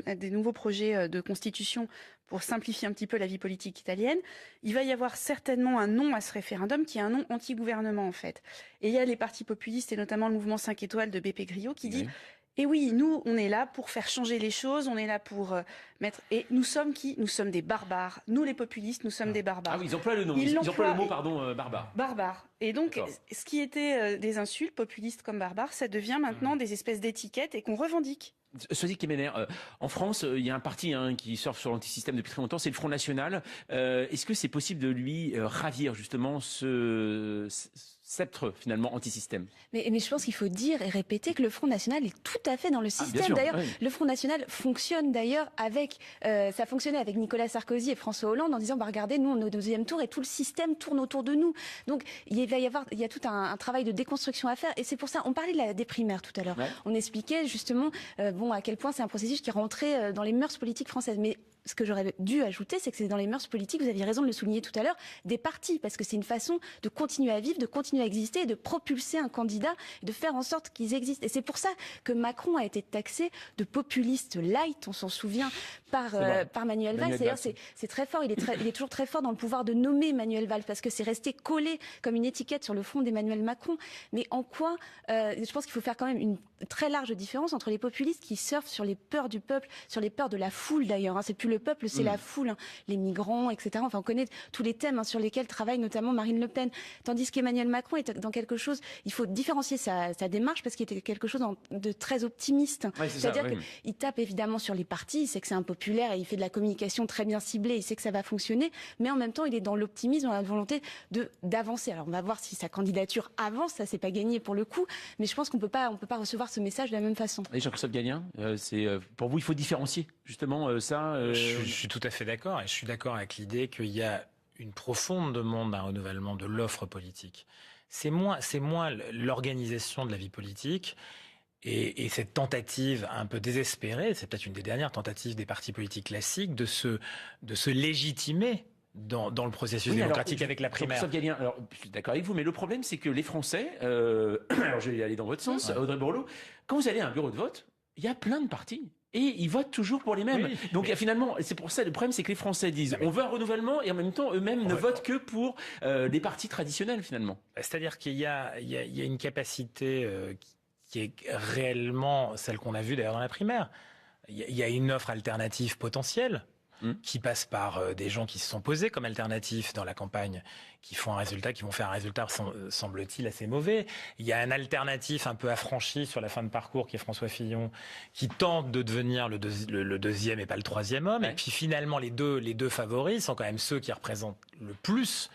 des nouveaux projets de constitution pour simplifier un petit peu la vie politique italienne, il va y avoir certainement un non à ce référendum qui est un non anti-gouvernement en fait. Et il y a les partis populistes et notamment le mouvement 5 étoiles de Beppe Grillo qui dit et oui, nous, on est là pour faire changer les choses, on est là pour mettre... Et nous sommes qui? Nous sommes des barbares. Nous, les populistes, nous sommes des barbares. Ah oui, ils emploient le nom. Ils emploient le mot, barbare. Barbare. Et donc, ce qui était des insultes, populistes comme barbares, ça devient maintenant des espèces d'étiquettes et qu'on revendique. Sois-y Kemener, en France, il y a un parti qui surfe sur l'antisystème depuis très longtemps, c'est le Front National. Est-ce que c'est possible de lui ravir justement ce sceptre finalement anti-système? Mais je pense qu'il faut dire et répéter que le Front National est tout à fait dans le système. D'ailleurs, le Front National fonctionne d'ailleurs avec, ça fonctionnait avec Nicolas Sarkozy et François Hollande en disant, regardez, nous on est au deuxième tour et tout le système tourne autour de nous. Donc il y a tout un travail de déconstruction à faire et c'est pour ça, on parlait des primaires tout à l'heure. On expliquait justement, à quel point c'est un processus qui est rentré dans les mœurs politiques françaises. Mais ce que j'aurais dû ajouter, c'est que c'est dans les mœurs politiques, vous aviez raison de le souligner tout à l'heure, des partis, parce que c'est une façon de continuer à vivre, de continuer à exister, et de propulser un candidat, et de faire en sorte qu'ils existent. Et c'est pour ça que Macron a été taxé de populiste light, on s'en souvient, par Manuel Valls. D'ailleurs, c'est très fort, il est toujours très fort dans le pouvoir de nommer Manuel Valls, parce que c'est resté collé comme une étiquette sur le front d'Emmanuel Macron. Mais en quoi, je pense qu'il faut faire quand même une très large différence entre les populistes qui surfent sur les peurs du peuple, sur les peurs de la foule d'ailleurs, c'est plus le peuple, c'est la foule, les migrants, etc. Enfin, on connaît tous les thèmes sur lesquels travaille notamment Marine Le Pen. Tandis qu'Emmanuel Macron est dans quelque chose, il faut différencier sa démarche parce qu'il était quelque chose de très optimiste. C'est-à-dire qu'il tape évidemment sur les partis, il sait que c'est impopulaire et il fait de la communication très bien ciblée, il sait que ça va fonctionner, mais en même temps, il est dans l'optimisme, dans la volonté d'avancer. Alors, on va voir si sa candidature avance, ça c'est pas gagné pour le coup, mais je pense qu'on peut pas recevoir ce message de la même façon. Et Jean-Christophe Gallien, pour vous, il faut différencier justement ça. Je suis tout à fait d'accord, et je suis d'accord avec l'idée qu'il y a une profonde demande d'un renouvellement de l'offre politique. C'est moins l'organisation de la vie politique et cette tentative un peu désespérée, c'est peut-être une des dernières tentatives des partis politiques classiques de se légitimer dans le processus démocratique avec la primaire. Gallien, alors, je suis d'accord avec vous, mais le problème, c'est que les Français, alors je vais aller dans votre sens, Audrey Borloo, quand vous allez à un bureau de vote, il y a plein de partis. Et ils votent toujours pour les mêmes. Donc finalement, c'est pour ça, le problème, c'est que les Français disent on veut un renouvellement et en même temps, eux-mêmes ne votent que pour des partis traditionnels finalement. C'est-à-dire qu'il y a une capacité qui est réellement celle qu'on a vue d'ailleurs dans la primaire. Il y a une offre alternative potentielle qui passe par des gens qui se sont posés comme alternatifs dans la campagne, qui vont faire un résultat, semble-t-il, assez mauvais. Il y a un alternatif un peu affranchi sur la fin de parcours, qui est François Fillon, qui tente de devenir le deuxième et pas le troisième homme. Et puis finalement, les deux favoris sont quand même ceux qui représentent le plus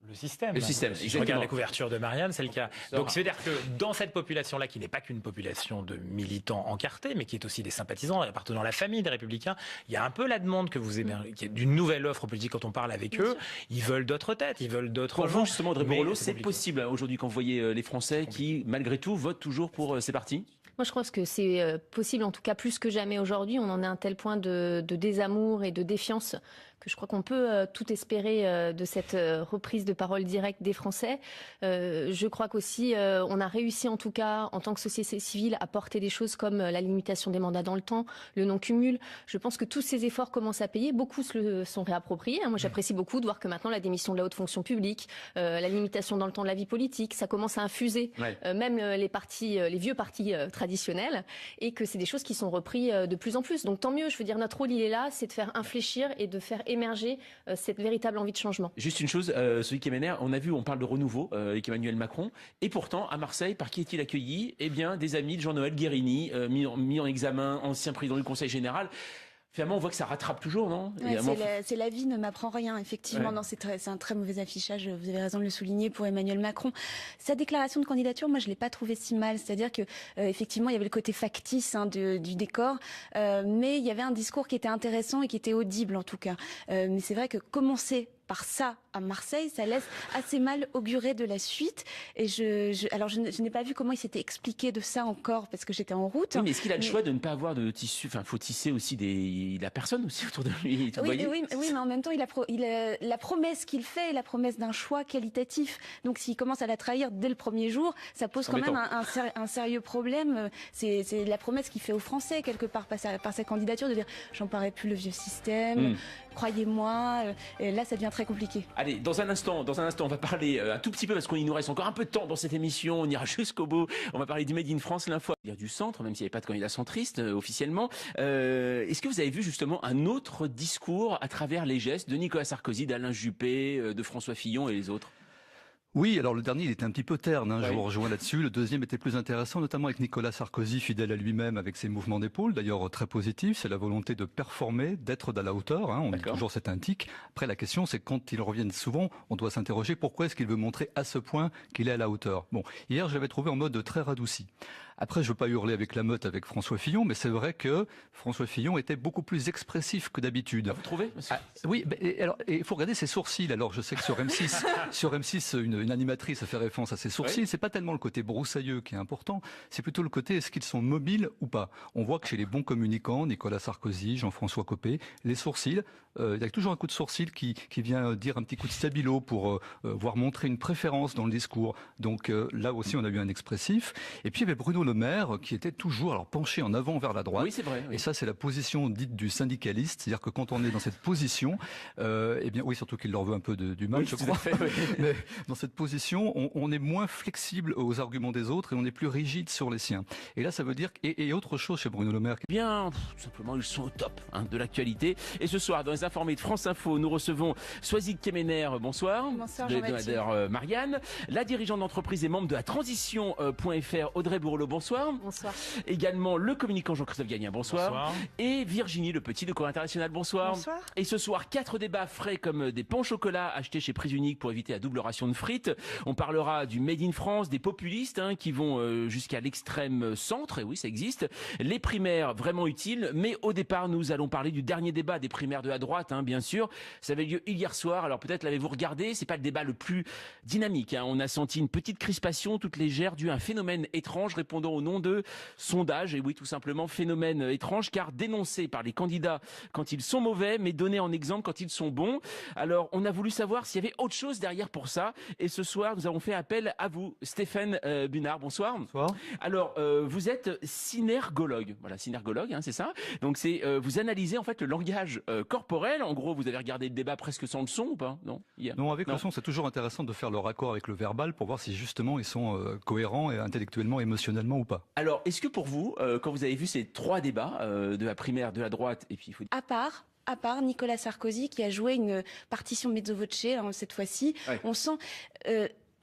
le système. Si je regarde la couverture de Marianne, c'est le cas. Donc, c'est-à-dire que dans cette population-là, qui n'est pas qu'une population de militants encartés, mais qui est aussi des sympathisants appartenant à la famille des Républicains, il y a un peu la demande que vous émergez, d'une nouvelle offre politique quand on parle avec eux. Ils veulent d'autres têtes, ils veulent d'autres gens. Pour vous, justement, Audrey Borloo, c'est possible aujourd'hui quand vous voyez les Français qui, malgré tout, votent toujours pour ces partis? Moi, je pense que c'est possible, en tout cas plus que jamais aujourd'hui. On en est à un tel point de désamour et de défiance que je crois qu'on peut tout espérer de cette reprise de parole directe des Français. Je crois qu'aussi on a réussi en tout cas en tant que société civile à porter des choses comme la limitation des mandats dans le temps, le non-cumul. Je pense que tous ces efforts commencent à payer. Beaucoup se le sont réappropriés. Moi, j'apprécie beaucoup de voir que maintenant la démission de la haute fonction publique, la limitation dans le temps de la vie politique, ça commence à infuser même les vieux partis traditionnels, et que c'est des choses qui sont reprises de plus en plus. Donc tant mieux. Je veux dire, notre rôle il est là, c'est de faire infléchir et de faire émerger cette véritable envie de changement. Juste une chose, celui qui Kemener, on parle de renouveau avec Emmanuel Macron, et pourtant à Marseille, par qui est-il accueilli? Eh bien, des amis de Jean-Noël Guérini, mis en examen, ancien président du Conseil général. Finalement, on voit que ça rattrape toujours, non? C'est la vie ne m'apprend rien, effectivement. Non, c'est un très mauvais affichage, vous avez raison de le souligner, pour Emmanuel Macron. Sa déclaration de candidature, moi, je l'ai pas trouvée si mal. C'est-à-dire que, effectivement, il y avait le côté factice du décor, mais il y avait un discours qui était intéressant et qui était audible, en tout cas. Mais c'est vrai que commencer par ça à Marseille, ça laisse assez mal augurer de la suite. Et je n'ai pas vu comment il s'était expliqué de ça encore, parce que j'étais en route. Oui, mais est-ce qu'il a le choix de ne pas avoir de tissu? Enfin, faut tisser aussi la personne aussi autour de lui. Oui, mais en même temps, la promesse qu'il fait est la promesse d'un choix qualitatif. Donc, s'il commence à la trahir dès le premier jour, ça pose quand même un sérieux problème. C'est la promesse qu'il fait aux Français, quelque part, par sa candidature, de dire « j'en parais plus le vieux système ». Croyez-moi, là ça devient très compliqué. Allez, dans un instant, on va parler un tout petit peu, parce qu'il nous reste encore un peu de temps dans cette émission, on ira jusqu'au bout. On va parler du Made in France, l'info du centre, même s'il n'y avait pas de candidat centriste officiellement. Est-ce que vous avez vu justement un autre discours à travers les gestes de Nicolas Sarkozy, d'Alain Juppé, de François Fillon et les autres? Oui, alors le dernier, il était un petit peu terne, je vous rejoins là-dessus. Le deuxième était plus intéressant, notamment avec Nicolas Sarkozy, fidèle à lui-même, avec ses mouvements d'épaule, d'ailleurs très positifs. C'est la volonté de performer, d'être à la hauteur. On dit toujours c'est un tic. Après, la question, c'est quand ils reviennent souvent, on doit s'interroger pourquoi est-ce qu'il veut montrer à ce point qu'il est à la hauteur. Bon, hier, je l'avais trouvé en mode très radouci. Après, je veux pas hurler avec la meute avec François Fillon, mais c'est vrai que François Fillon était beaucoup plus expressif que d'habitude. Vous trouvez? Oui, alors il faut regarder ses sourcils. Alors, je sais que sur M6, une animatrice a fait référence à ses sourcils. C'est pas tellement le côté broussailleux qui est important, c'est plutôt le côté est-ce qu'ils sont mobiles ou pas. On voit que chez les bons communicants, Nicolas Sarkozy, Jean-François Copé, les sourcils, il y a toujours un coup de sourcil qui vient dire un petit coup de stabilo pour voir montrer une préférence dans le discours. Donc là aussi, on a eu un expressif. Et puis il y avait Bruno Le Maire qui était toujours penché en avant vers la droite. Oui, c'est vrai. Oui. Et ça, c'est la position dite du syndicaliste, c'est-à-dire que quand on est dans cette position, eh bien oui, surtout qu'il leur veut un peu du mal, je crois. Mais dans cette position, on est moins flexible aux arguments des autres et on est plus rigide sur les siens. Et là, ça veut dire et autre chose chez Bruno Le Maire. Bien, tout simplement, ils sont au top de l'actualité. Et ce soir, dans les informés de France Info, nous recevons Soisig Kemener. Bonsoir. Bonsoir, Jean-Baptiste. Marianne, la dirigeante d'entreprise et membre de la transition.fr, Audrey Bourrelot. Bonsoir. Bonsoir. Également le communicant Jean-Christophe Gagnin. Bonsoir. Bonsoir. Et Virginie Le Petit de Corps International. Bonsoir. Bonsoir. Et ce soir, 4 débats frais comme des pains au chocolat achetés chez Prise Unique pour éviter la double ration de frites. On parlera du Made in France, des populistes qui vont jusqu'à l'extrême centre, et oui, ça existe. Les primaires vraiment utiles, mais au départ, nous allons parler du dernier débat des primaires de la droite, bien sûr. Ça avait lieu hier soir, alors peut-être l'avez-vous regardé, c'est pas le débat le plus dynamique. On a senti une petite crispation toute légère due à un phénomène étrange répondant au nom de sondage, et oui, tout simplement, phénomène étrange, car dénoncé par les candidats quand ils sont mauvais, mais donné en exemple quand ils sont bons. Alors, on a voulu savoir s'il y avait autre chose derrière pour ça, et ce soir, nous avons fait appel à vous, Stéphane Bunard. Bonsoir. Bonsoir. Alors, vous êtes synergologue. Voilà, synergologue, c'est ça. Donc, c'est vous analysez en fait le langage corporel. En gros, vous avez regardé le débat presque sans le son ou pas? Non. Non, avec le son, c'est toujours intéressant de faire le raccord avec le verbal pour voir si justement ils sont cohérents et intellectuellement, émotionnellement ou pas. Alors, est-ce que pour vous, quand vous avez vu ces 3 débats de la primaire de la droite, et puis il faut à part Nicolas Sarkozy qui a joué une partition mezzo voce cette fois-ci, on sent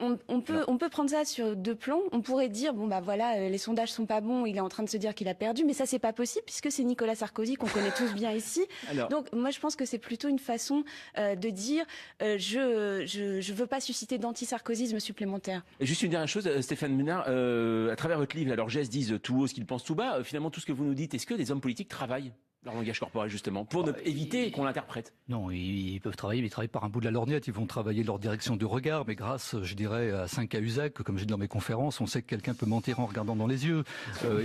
on peut prendre ça sur 2 plans. On pourrait dire bon bah voilà, les sondages sont pas bons, il est en train de se dire qu'il a perdu, mais ça c'est pas possible puisque c'est Nicolas Sarkozy qu'on connaît tous bien ici. Alors, donc moi je pense que c'est plutôt une façon de dire je veux pas susciter d'anti-sarkozysme supplémentaire. Et juste une dernière chose, Stéphane Bunard, à travers votre livre, alors gestes disent tout haut ce qu'ils pensent tout bas. Finalement tout ce que vous nous dites, est-ce que les hommes politiques travaillent? Leur langage corporel, justement, pour éviter qu'on l'interprète. Non, ils peuvent travailler, mais ils travaillent par un bout de la lorgnette. Ils vont travailler leur direction du regard, mais grâce, je dirais, à 5 à Usac, comme je dis dans mes conférences, on sait que quelqu'un peut mentir en regardant dans les yeux.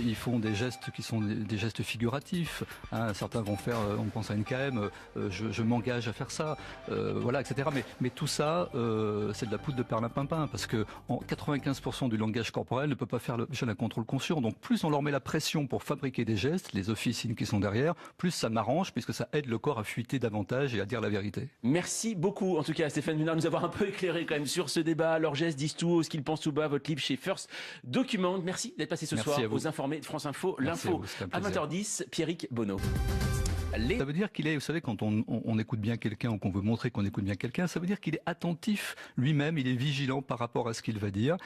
Ils font des gestes qui sont des gestes figuratifs. Hein. Certains vont faire, on pense à NKM, je m'engage à faire ça, voilà, etc. Mais tout ça, c'est de la poudre de perlimpinpin, parce que 95% du langage corporel ne peut pas faire l'objet d'un contrôle conscient. Donc plus on leur met la pression pour fabriquer des gestes, les officines qui sont derrière, plus ça m'arrange, puisque ça aide le corps à fuiter davantage et à dire la vérité. Merci beaucoup, en tout cas, Stéphane Muller, nous avoir un peu éclairé quand même sur ce débat. Leurs gestes disent tout, ce qu'ils pensent tout bas, votre livre chez First Document. Merci d'être passé ce soir aux informés de France Info. L'info à 20h10, Pierrick Bonneau. Ça veut dire qu'il est, vous savez, quand on écoute bien quelqu'un ou qu'on veut montrer qu'on écoute bien quelqu'un, ça veut dire qu'il est attentif lui-même, il est vigilant par rapport à ce qu'il va dire.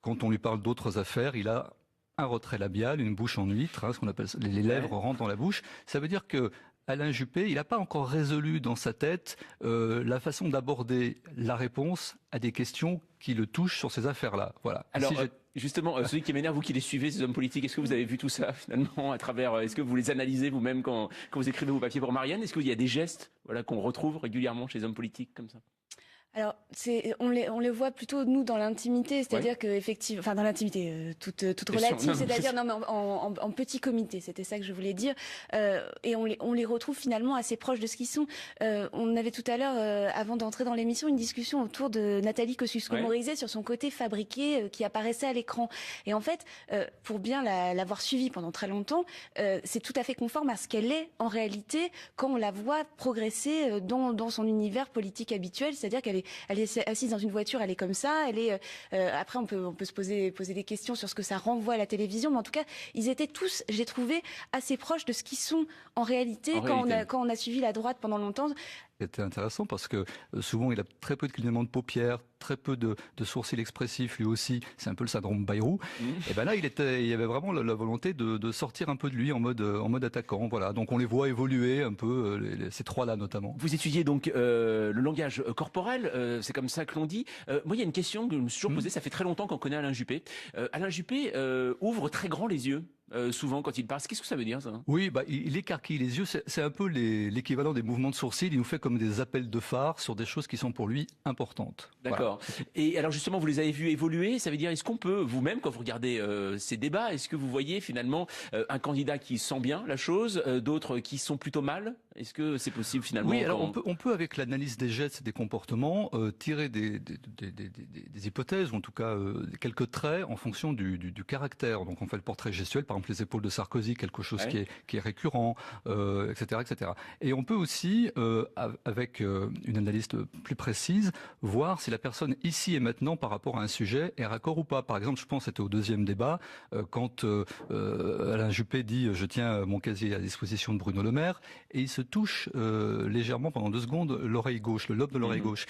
Quand on lui parle d'autres affaires, il a un retrait labial, une bouche en huître, hein, ce qu'on appelle les lèvres rentrent dans la bouche. Ça veut dire que Alain Juppé, il n'a pas encore résolu dans sa tête la façon d'aborder la réponse à des questions qui le touchent sur ces affaires-là. Voilà. Alors, justement, celui qui m'énerve, vous qui les suivez, ces hommes politiques, est-ce que vous avez vu tout ça finalement à travers, est-ce que vous les analysez vous-même quand vous écrivez vos papiers pour Marianne? Est-ce qu'il y a des gestes qu'on retrouve régulièrement chez les hommes politiques comme ça? Alors, on les voit plutôt, nous, dans l'intimité, c'est-à-dire que, effectivement, enfin, dans l'intimité, toute relative, c'est-à-dire, non, mais en petit comité, c'était ça que je voulais dire, et on les retrouve finalement assez proches de ce qu'ils sont. On avait tout à l'heure, avant d'entrer dans l'émission, une discussion autour de Nathalie Kosciusko-Morizet sur son côté fabriqué qui apparaissait à l'écran. Et en fait, pour bien l'avoir suivie pendant très longtemps, c'est tout à fait conforme à ce qu'elle est, en réalité, quand on la voit progresser dans son univers politique habituel, c'est-à-dire qu'elle est assise dans une voiture, elle est comme ça. Elle est. Après, on peut se poser des questions sur ce que ça renvoie à la télévision, mais en tout cas, ils étaient tous, j'ai trouvé, assez proches de ce qu'ils sont en réalité. Quand on a suivi la droite pendant longtemps. C'était intéressant parce que souvent il a très peu de clignements de paupières, très peu de sourcils expressifs lui aussi. C'est un peu le syndrome Bayrou. Et ben là, il y avait vraiment la volonté de sortir un peu de lui en mode attaquant. Voilà. Donc on les voit évoluer un peu, ces trois-là notamment. Vous étudiez donc le langage corporel, c'est comme ça que l'on dit. Moi, il y a une question que je me suis toujours posée. Ça fait très longtemps qu'on connaît Alain Juppé. Alain Juppé ouvre très grand les yeux. Souvent quand il parle, qu'est-ce que ça veut dire ça? Oui, il écarquille les yeux, c'est un peu l'équivalent des mouvements de sourcils, il nous fait comme des appels de phare sur des choses qui sont pour lui importantes. D'accord. Voilà. Et alors justement, vous les avez vus évoluer, ça veut dire, est-ce qu'on peut, vous-même, quand vous regardez ces débats, est-ce que vous voyez finalement un candidat qui sent bien la chose, d'autres qui sont plutôt mal? Est-ce que c'est possible finalement? Oui, alors on peut avec l'analyse des gestes et des comportements, tirer des hypothèses, ou en tout cas quelques traits en fonction du caractère. Donc on fait le portrait gestuel, par exemple les épaules de Sarkozy, quelque chose qui est récurrent, etc., etc. Et on peut aussi, avec une analyse plus précise, voir si la personne ici et maintenant par rapport à un sujet est raccord ou pas. Par exemple, je pense c'était au deuxième débat, quand Alain Juppé dit « je tiens mon casier à disposition de Bruno Le Maire » et il se touche légèrement pendant 2 secondes l'oreille gauche, le lobe de l'oreille gauche.